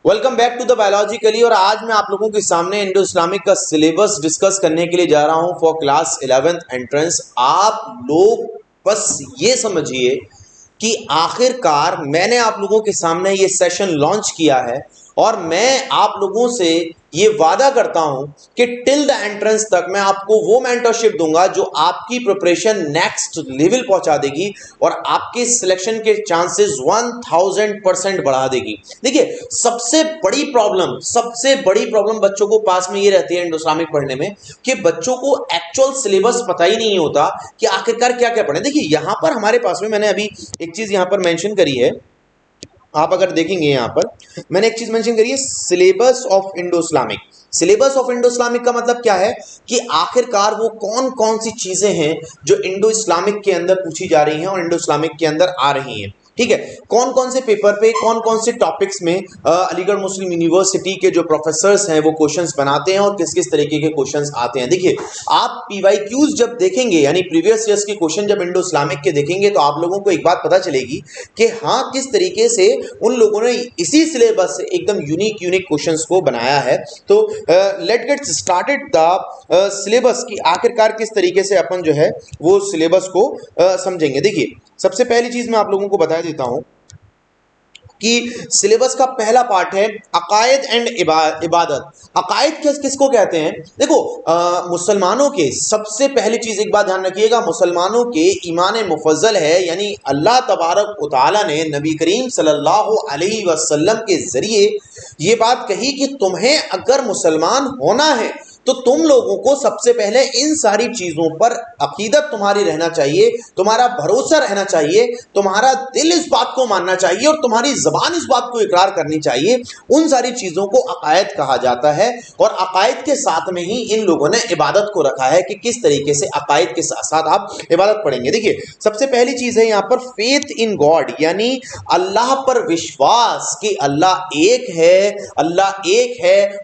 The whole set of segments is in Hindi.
Welcome back to the biologically. और आज मैं आप लोगों के सामने इंडो इस्लामिक का सिलेबस डिस्कस करने के लिए जा रहा हूं फॉर क्लास 11th एंट्रेंस। आप लोग बस ये समझिए कि आखिरकार मैंने आप लोगों के सामने ये सेशन लॉन्च किया है और मैं आप लोगों से ये वादा करता हूं कि टिल द एंट्रेंस तक मैं आपको वो मेंटरशिप दूंगा जो आपकी प्रिपरेशन नेक्स्ट लेवल पहुंचा देगी और आपके सिलेक्शन के चांसेस 1000% बढ़ा देगी। देखिए, सबसे बड़ी प्रॉब्लम बच्चों को पास में ये रहती है इंडो इस्लामिक पढ़ने में कि बच्चों को एक्चुअल सिलेबस पता ही नहीं होता कि आखिरकार क्या क्या पढ़े। देखिए, यहां पर हमारे पास में मैंने अभी एक चीज यहां पर मेंशन करी है। आप अगर देखेंगे यहां पर मैंने एक चीज मेंशन करी है, syllabus of Indo Islamic. Syllabus of Indo Islamic का मतलब क्या है कि आखिरकार वो कौन कौन सी चीजें हैं जो इंडो इस्लामिक के अंदर पूछी जा रही हैं और इंडो इस्लामिक के अंदर आ रही हैं। ठीक है, कौन कौन से पेपर पे कौन कौन से टॉपिक्स में अलीगढ़ मुस्लिम यूनिवर्सिटी के जो प्रोफेसर्स हैं वो क्वेश्चंस बनाते हैं और किस किस तरीके के क्वेश्चंस आते हैं। देखिए, आप पीवाईक्यूज जब देखेंगे यानी प्रीवियस ईयर्स के क्वेश्चन जब इंडो इस्लामिक के देखेंगे तो आप लोगों को एक बात पता चलेगी कि हाँ, किस तरीके से उन लोगों ने इसी सिलेबस से एकदम यूनिक क्वेश्चंस को बनाया है। तो let get started the syllabus की आखिरकार किस तरीके से अपन जो है वो सिलेबस को समझेंगे। देखिए, सबसे पहली चीज मैं आप लोगों को बता देता हूं कि सिलेबस का पहला पार्ट है अकायद एंड इबादत। अकायद किसको कहते हैं? देखो, मुसलमानों के सबसे पहली चीज एक बात ध्यान रखिएगा, मुसलमानों के ईमान मुफज्जल है, यानी अल्लाह तबारक व तआला ने नबी करीम सल्लल्लाहु अलैहि वसल्लम के जरिए ये बात कही कि तुम्हें अगर मुसलमान होना है तो तुम लोगों को सबसे पहले इन सारी चीजों पर अकीदत तुम्हारी रहना चाहिए, तुम्हारा भरोसा रहना चाहिए, तुम्हारा दिल इस बात को मानना चाहिए और तुम्हारी जबान इस बात को इकरार करनी चाहिए। उन सारी चीजों को अकायद कहा जाता है और अकायद के साथ में ही इन लोगों ने इबादत को रखा है कि किस तरीके से अकायद के साथ साथ आप इबादत पढ़ेंगे। देखिए, सबसे पहली चीज है यहां पर फेथ इन गॉड, यानी अल्लाह पर विश्वास कि अल्लाह एक है,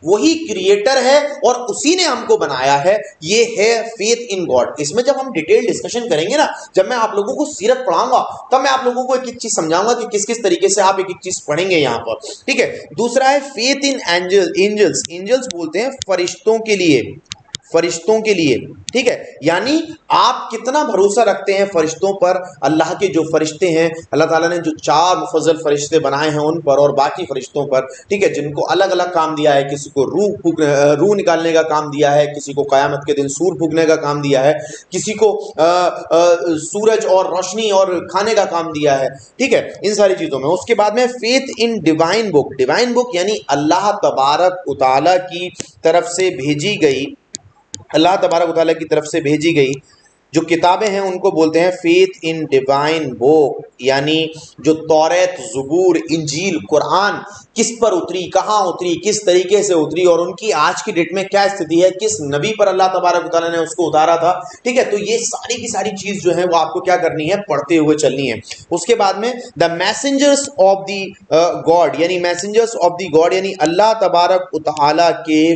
वही क्रिएटर है और उसी ने हमको बनाया है। ये है फेथ इन गॉड। इसमें जब हम डिटेल डिस्कशन करेंगे ना, जब मैं आप लोगों को सीरत पढ़ाऊंगा तब मैं आप लोगों को एक एक चीज समझाऊंगा कि किस किस तरीके से आप एक एक चीज पढ़ेंगे यहां पर। ठीक है, दूसरा है फेथ इन एंजल्स। एंजल्स बोलते हैं फरिश्तों के लिए। ठीक है, यानी आप कितना भरोसा रखते हैं फरिश्तों पर। अल्लाह के जो फरिश्ते हैं, अल्लाह ताला ने जो 4 मुफज्जल फरिश्ते बनाए हैं उन पर और बाकी फरिश्तों पर, ठीक है, जिनको अलग अलग काम दिया है। किसी को रूह निकालने का काम दिया है, किसी को क़यामत के दिन सूर फूकने का काम दिया है, किसी को सूरज और रोशनी और खाने का काम दिया है। ठीक है, इन सारी चीजों में। उसके बाद में फेथ इन डिवाइन बुक यानी अल्लाह तबारक व तआला की तरफ से भेजी गई जो किताबें हैं उनको बोलते हैं फेथ इन डिवाइन बुक, यानी जो तौरात, ज़बूर, इंजील, कुरान किस पर उतरी, कहाँ उतरी, किस तरीके से उतरी और उनकी आज की डेट में क्या स्थिति है, किस नबी पर अल्लाह तबारक व तआला ने उसको उतारा था। ठीक है, तो ये सारी की सारी चीज जो है वो आपको क्या करनी है, पढ़ते हुए चलनी है। उसके बाद में the messengers of the God, यानी मैसेंजर्स ऑफ द गॉड यानी अल्लाह तबारक व तआला के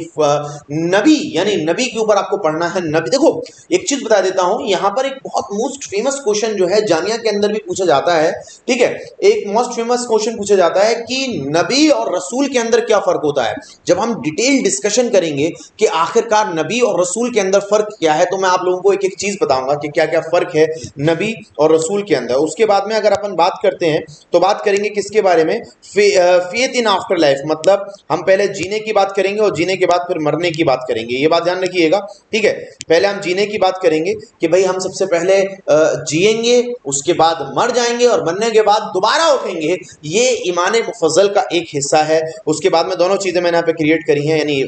नबी, यानी नबी के ऊपर आपको पढ़ना है। नबी, देखो एक चीज बता देता हूं, यहां पर एक बहुत मोस्ट फेमस क्वेश्चन जो है जामिया के अंदर भी पूछा जाता है। ठीक है, एक मोस्ट फेमस क्वेश्चन पूछा जाता है कि नबी और रसूल के अंदर क्या फर्क होता है। जब हम डिटेल डिस्कशन करेंगे कि आखिरकार नबी और रसूल के अंदर फर्क क्या है, तो मैं आप लोगों को एक एक चीज बताऊंगा कि क्या क्या फर्क है नबी और रसूल के अंदर। उसके बाद में अगर अपन बात करते हैं तो बात करेंगे किसके बारे में, फेथ इन आफ्टर लाइफ, मतलब हम पहले जीने की बात करेंगे और जीने के बाद फिर मरने की बात करेंगे। ये बात ध्यान रखिएगा। ठीक है, पहले हम जीने की बात करेंगे कि भाई हम सबसे पहले जिएंगे, उसके बाद मर जाएंगे और मरने के बाद दोबारा उठेंगे। ये ईमान मुफज्जल का एक हिस्सा है। उसके बाद में दोनों चीजें मैंने यहाँ पे क्रिएट करी हैं, यानी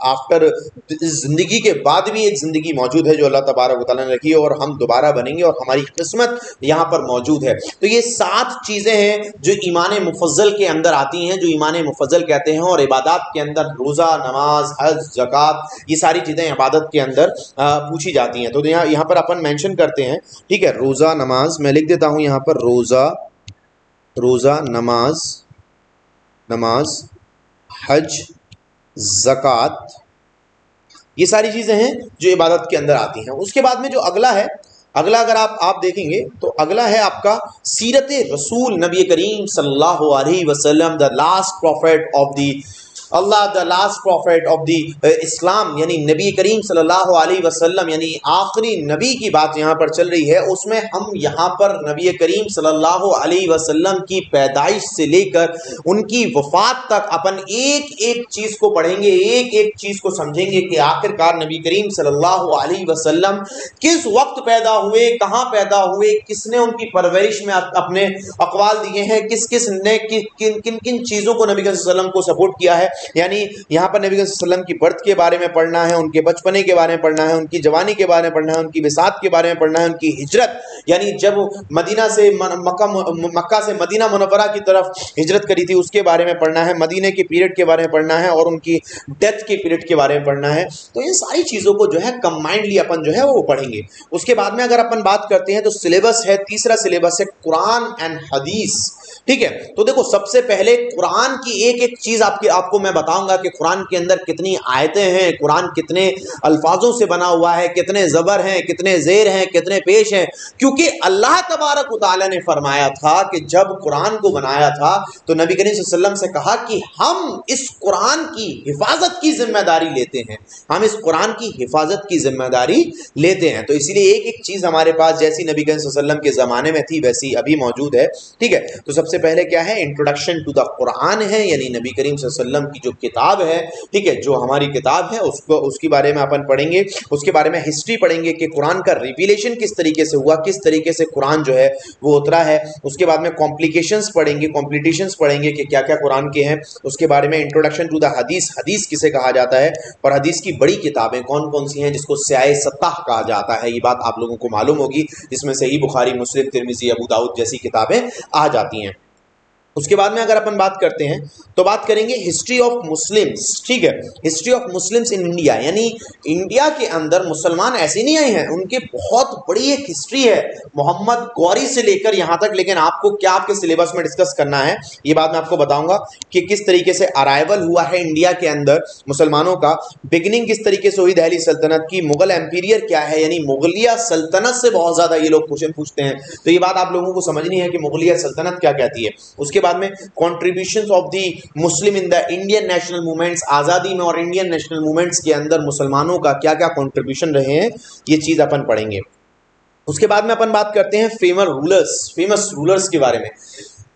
आफ्टर जिंदगी के बाद भी एक जिंदगी मौजूद है जो अल्लाह तबारक व तआला ने रखी है और हम दोबारा बनेंगे और हमारी किस्मत यहाँ पर मौजूद है। तो ये 7 चीजें हैं जो ईमान मुफज्जल के अंदर आती हैं, जो ईमान मुफज्जल कहते हैं। और इबादत के अंदर रोजा, नमाज, हज, ज़कात, ये सारी चीजें इबादत के अंदर पूछी जाती हैं। तो यहाँ पर अपन मेंशन करते हैं। ठीक है, रोजा, नमाज, मैं लिख देता हूं यहां पर रोजा, नमाज, हज, ज़कात, ये सारी चीजें हैं जो इबादत के अंदर आती हैं। उसके बाद में जो अगला है अगला अगर आप देखेंगे तो अगला है आपका सीरत रसूल नबी करीम सल्लल्लाहु अलैहि वसल्लम, the last prophet of the Allah, the last prophet of the Islam, यानी नबी करीम सल्लल्लाहु अलैहि वसल्लम, यानी आखिरी नबी की बात यहाँ पर चल रही है। उसमें हम यहाँ पर नबी करीम सल्लल्लाहु अलैहि वसल्लम की पैदाइश से लेकर उनकी वफात तक अपन एक एक चीज़ को पढ़ेंगे, एक एक चीज़ को समझेंगे कि आखिरकार नबी करीम सल्लल्लाहु अलैहि वसल्लम किस वक्त पैदा हुए, कहाँ पैदा हुए, किसने उनकी परवरिश में अपने अकवाल दिए हैं, किस किस ने किन किन किन चीज़ों को नबी वसल्लम को सपोर्ट किया है। यानी यहाँ पर नबी वसल्लम की बर्थ के बारे में पढ़ना है, उनके बचपने के बारे में पढ़ना है, उनकी जवानी के बारे में पढ़ना है, उनकी विसात के बारे में पढ़ना है, उनकी हिजरत यानी जब मदीना से मक्का से मदीना मुनव्वरा की तरफ हिजरत करी थी उसके बारे में पढ़ना है, मदीने के पीरियड के बारे में पढ़ना है और उनकी डेथ के पीरियड के बारे में पढ़ना है। तो इन सारी चीज़ों को जो है कंबाइंडली अपन जो है वो पढ़ेंगे। उसके बाद में अगर अपन बात करते हैं तो सिलेबस है, तीसरा सिलेबस है कुरान एंड हदीस। ठीक है, तो देखो सबसे पहले कुरान की एक एक चीज आपको मैं बताऊंगा कि कुरान के अंदर कितनी आयतें हैं, कुरान कितने अल्फाजों से बना हुआ है, कितने जबर हैं, कितने जेर हैं, कितने पेश हैं। क्योंकि अल्लाह तबारक व तआला ने फरमाया था कि जब कुरान को बनाया था तो नबी करीम सल्लल्लाहु अलैहि वसल्लम से कहा कि हम इस कुरान की हिफाजत की जिम्मेदारी लेते हैं, हम इस कुरान की हिफाजत की जिम्मेदारी लेते हैं। तो इसीलिए एक एक चीज हमारे पास जैसी नबी करीम सल्लल्लाहु अलैहि वसल्लम के जमाने में थी वैसी अभी मौजूद है। ठीक है, तो सबसे पहले क्या है, इंट्रोडक्शन टू द कुरान है, यानी नबी करीम सल्लल्लाहु अलैहि वसल्लम की जो किताब है, ठीक है, जो हमारी किताब है उसके बारे में अपन पढ़ेंगे। उसके बारे में हिस्ट्री पढ़ेंगे कि कुरान का रिवीलेशन किस तरीके से हुआ, किस तरीके से कुरान जो है वो उतरा है। उसके बाद में कॉम्प्लिकेशंस पढ़ेंगे, कॉम्प्लिकेशंस पढ़ेंगे कि क्या क्या कुरान के हैं। उसके बारे में इंट्रोडक्शन टू द हदीस, हदीस किसे कहा जाता है और हदीस की बड़ी किताबें कौन कौन सी हैं जिसको स्याए सत्ताह कहा जाता है, ये बात आप लोगों को मालूम होगी, जिसमें सही बुखारी, मुस्लिम, तिरमिजी, अबू दाऊद जैसी किताबें आ जाती हैं। उसके बाद में अगर अपन बात करते हैं तो बात करेंगे हिस्ट्री ऑफ मुस्लिम्स। ठीक है, history of Muslims in India, यानी इंडिया के अंदर मुसलमान ऐसे नहीं आए हैं, उनके बहुत बड़ी एक हिस्ट्री है मोहम्मद गौरी से लेकर यहाँ तक। लेकिन आपको क्या आपके सिलेबस में डिस्कस करना है ये बात मैं आपको बताऊंगा कि किस तरीके से अराइवल हुआ है इंडिया के अंदर मुसलमानों का, बिगिनिंग किस तरीके से हुई दिल्ली सल्तनत की, मुगल एम्पीरियर क्या है, यानी मुगलिया सल्तनत से बहुत ज्यादा ये लोग क्वेश्चन पूछते हैं, तो ये बात आप लोगों को समझनी है कि मुगलिया सल्तनत क्या कहती है। उसके बाद में contributions of the Muslim in the Indian national movements, आज़ादी में और इंडियन नेशनल मूवमेंट्स के अंदर मुसलमानों का क्या क्या कॉन्ट्रीब्यूशन रहे हैं, ये चीज़ अपन पढ़ेंगे। उसके बाद में अपन बात करते हैं फेमस रूलर्स के बारे में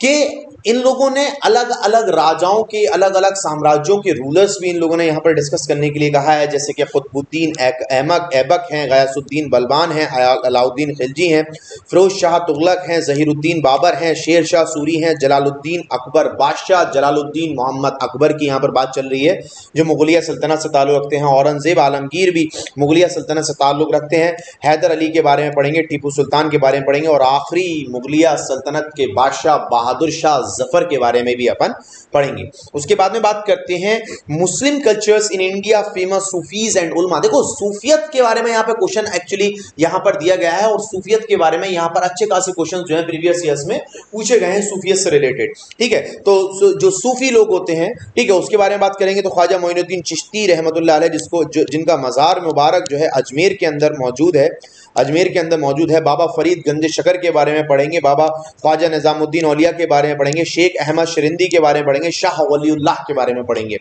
कि इन लोगों ने अलग अलग राजाओं के, अलग अलग साम्राज्यों के रूलर्स भी इन लोगों ने यहाँ पर डिस्कस करने के लिए कहा है, जैसे कि कुतुबुद्दीन ऐबक हैं, गयासुद्दीन बलबान हैं, अलाउद्दीन खिलजी हैं, फिरोज शाह तुगलक हैं, जहीरुद्दीन बाबर हैं, शेर शाह सूरी हैं, जलालुद्दीन अकबर, बादशाह जलालुद्दीन मोहम्मद अकबर की यहाँ पर बात चल रही है जो मुगलिया सल्तनत से ताल्लुक़ रखते हैं। औरंगजेब आलमगीर भी मुगलिया सल्तनत से ताल्लुक़ रखते हैं। हैदर अली के बारे में पढ़ेंगे, टीपू सुल्तान के बारे में पढ़ेंगे और आखिरी मुगलिया सल्तनत के बादशाह बहादुर शाह जफर के बारे में भी अपन पढ़ेंगे। उसके बाद में बात करते हैं Muslim cultures in India, famous Sufis and उलमा। देखो सूफियत के बारे में यहाँ पे क्वेश्चन एक्चुअली यहाँ पर दिया गया है और सूफियत के बारे में यहाँ पर अच्छे खासे क्वेश्चन जो है प्रीवियस ईयर्स में पूछे गए हैं सूफियत से रिलेटेड। ठीक है, तो जो सूफी लोग होते हैं, ठीक है, उसके बारे में बात करेंगे तो ख्वाजा मोइनुद्दीन चिश्ती रहमतुल्लाह अलैह, जिनका मज़ार मुबारक जो है अजमेर के अंदर मौजूद है, बाबा फरीद गंज शकर के बारे में पढ़ेंगे, बाबा ख्वाजा निज़ामुद्दीन औलिया के बारे में पढ़ेंगे, शेख अहमद शरिंदी के बारे में पढ़ेंगे, शाह वलीउल्लाह के बारे में पढ़ेंगे।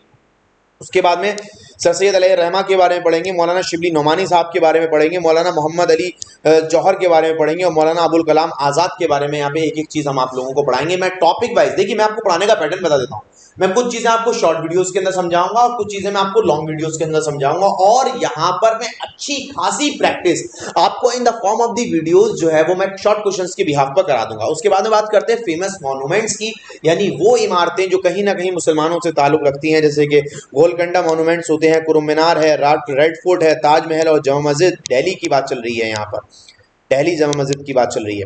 उसके बाद में सर सैयद अलैहि रहमा के बारे में पढ़ेंगे, मौलाना शिबली नोमानी साहब के बारे में पढ़ेंगे, मौलाना मोहम्मद अली जौहर के बारे में पढ़ेंगे और मौलाना अबुल कलाम आज़ाद के बारे में यहाँ पे एक एक चीज़ हम आप लोगों को पढ़ाएंगे। मैं टॉपिक वाइज, देखिए मैं आपको पढ़ाने का पैटर्न बता देता हूँ, मैं कुछ चीज़ें आपको शॉर्ट वीडियोस के अंदर समझाऊंगा और कुछ चीज़ें मैं आपको लॉन्ग वीडियोस के अंदर समझाऊंगा और यहाँ पर मैं अच्छी खासी प्रैक्टिस आपको in the form of the videos जो है वो मैं शॉर्ट क्वेश्चंस के बिहाफ पर करा दूंगा। उसके बाद में बात करते हैं फेमस मॉन्यूमेंट्स की, यानी वो इमारतें जो कहीं ना कहीं मुसलमानों से ताल्लुक रखती हैं, जैसे कि गोलकंडा मॉन्यूमेंट्स होते हैं, कुतुब मीनार है, रेड फोर्ट है, ताजमहल और जामा मस्जिद। दिल्ली की बात चल रही है, यहाँ पर दिल्ली जामा मस्जिद की बात चल रही है।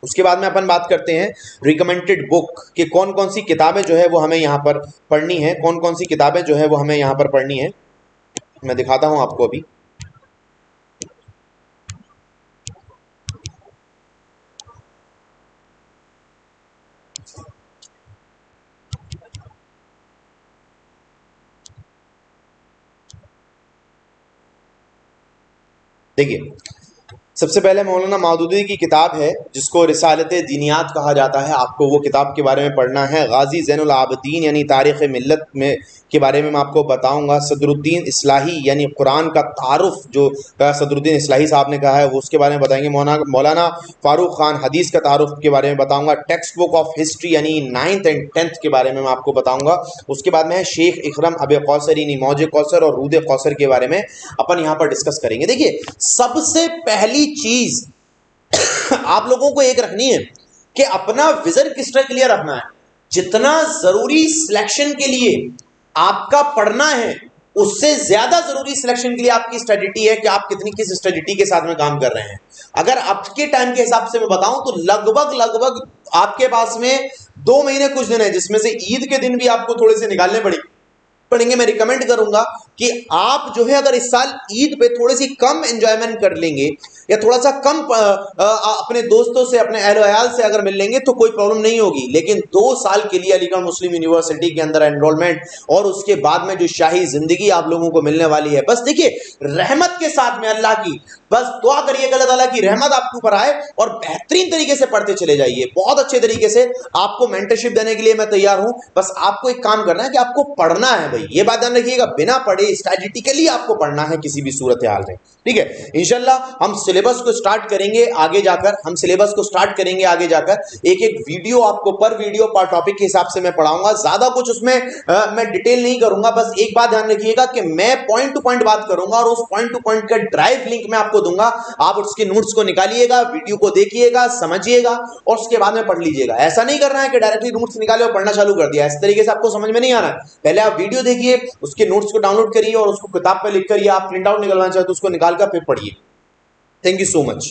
उसके बाद में अपन बात करते हैं रिकमेंडेड बुक कि कौन कौन सी किताबें जो है वो हमें यहाँ पर पढ़नी है, कौन कौन सी किताबें जो है वो हमें यहाँ पर पढ़नी है। मैं दिखाता हूँ आपको अभी। देखिए सबसे पहले मौलाना मौदूदी की किताब है जिसको रिसालत दीनियात कहा जाता है, आपको वो किताब के बारे में पढ़ना है। गाजी ज़ैनुल आबिदीन यानी तारीख़ मिल्लत में के बारे में मैं आपको बताऊंगा। सदरुद्दीन इस्लाही यानी कुरान का तारुफ जो सदरुद्दीन इस्लाही साहब ने कहा है वो उसके बारे में बताएंगे। मौलाना फ़ारूक ख़ान हदीस का तारुफ के बारे में बताऊंगा। टेक्स्ट बुक ऑफ हिस्ट्री यानी 9th एंड 10th के बारे में मैं आपको बताऊंगा। उसके बाद में है शेख इकरम अब कौसर यानी मौज कौसर और रूद कौसर के बारे में अपन यहाँ पर डिस्कस करेंगे। देखिए, सबसे पहली चीज आप लोगों को एक रखनी है कि अपना विजन किस तरह क्लियर रखना है। जितना जरूरी सिलेक्शन के लिए आपका पढ़ना है, उससे ज्यादा जरूरी सिलेक्शन के लिए आपकी स्ट्रेटजी है कि आप किस स्ट्रेटजी के साथ में काम कर रहे हैं। अगर आपके टाइम के हिसाब से मैं बताऊं तो लगभग आपके पास में 2 महीने कुछ दिन है, जिसमें से ईद के दिन भी आपको थोड़े से निकालने पड़ेंगे। मैं रिकमेंड करूंगा कि आप जो है अगर इस साल ईद पे थोड़ी सी कम एंजॉयमेंट कर लेंगे या थोड़ा सा कम अपने दोस्तों से अपने अहल वयाल से अगर मिल लेंगे तो कोई प्रॉब्लम नहीं होगी। लेकिन 2 साल के लिए अलीगढ़ मुस्लिम यूनिवर्सिटी के अंदर एनरोलमेंट और उसके बाद में जो शाही जिंदगी आप लोगों को मिलने वाली है, बस देखिए रहमत के साथ में अल्लाह की, बस दुआ करिए अल्लाह ताला की रहमत आपके ऊपर आए और बेहतरीन तरीके से पढ़ते चले जाइए। बहुत अच्छे तरीके से आपको मेंटरशिप देने के लिए मैं तैयार हूं। बस आपको एक काम करना है कि आपको पढ़ना है भाई, ये बात ध्यान रखिएगा, बिना पढ़े स्ट्रेटेजिकली आपको पढ़ना है किसी भी सूरत हाल में। ठीक है, इंशाल्लाह हम सिलेबस को स्टार्ट करेंगे आगे जाकर। एक एक वीडियो आपको पर वीडियो पर टॉपिक के हिसाब से मैं पढ़ाऊंगा। ज्यादा कुछ उसमें मैं डिटेल नहीं करूंगा। बस एक बात ध्यान रखिएगा कि मैं पॉइंट टू पॉइंट बात करूंगा और उस पॉइंट टू पॉइंट का ड्राइव लिंक मैं आपको दूंगा। आप उसके नोट्स को निकालिएगा, वीडियो को देखिएगा, समझिएगा और उसके बाद में पढ़ लीजिएगा। ऐसा नहीं करना है कि डायरेक्टली नोट्स निकाले और पढ़ना चालू कर दिया, इस तरीके से आपको समझ में नहीं आना है। पहले आप वीडियो देखिए, उसके नोट्स को डाउनलोड करिए और उसको किताब पर लिख कर या आप प्रिंट आउट निकलना चाहे तो उसको निकाल कर फिर पढ़िए। Thank you so much.